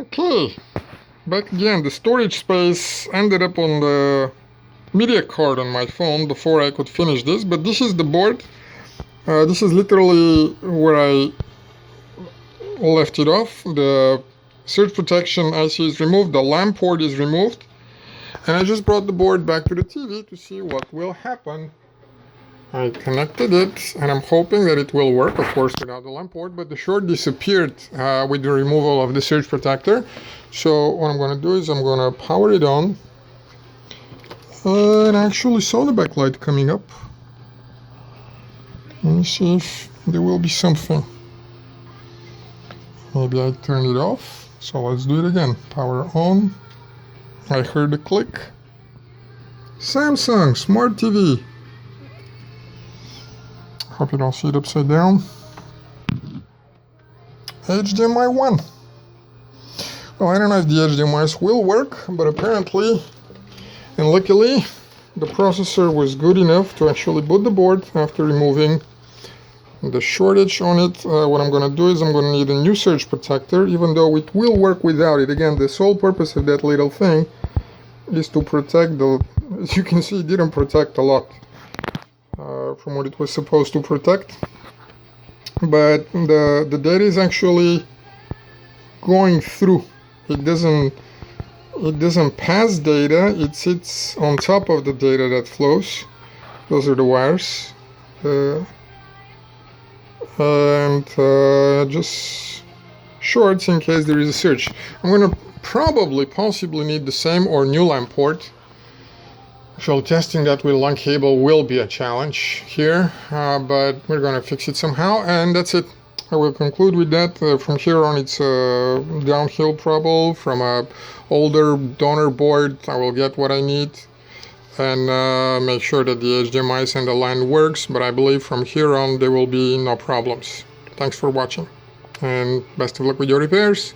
Okay, back again. The storage space ended up on the media card on my phone before I could finish this, but this is the board. This is literally where I left it off. The surge protection IC is removed, the LAN port is removed, and I just brought the board back to the TV to see what will happen. I connected it, and I'm hoping that it will work, of course, without the LAN port, but the short disappeared with the removal of the surge protector. So what I'm going to do is I'm going to power it on, and I actually saw the backlight coming up. Let me see if there will be something. Maybe I turn it off. So let's do it again. Power on. I heard a click. Samsung Smart TV. Hope you don't see it upside down. HDMI 1. Well, I don't know if the HDMIs will work, but apparently, and luckily, the processor was good enough to actually boot the board after removing the shortage on it. What I'm going to do is I'm going to need a new surge protector, even though it will work without it. Again, the sole purpose of that little thing is to protect the, as you can see, it didn't protect a lot from what it was supposed to protect. But the data is actually going through. It doesn't pass data, it sits on top of the data that flows. Those are the wires. And just shorts in case there is a surge. I'm going to possibly need the same or new LAN port. Actually, testing that with LAN cable will be a challenge here, but we're going to fix it somehow, and that's it. I will conclude with that. From here on, it's a downhill trouble. From a older donor board, I will get what I need and make sure that the HDMIs and the LAN works, but I believe from here on there will be no problems. Thanks for watching, and best of luck with your repairs.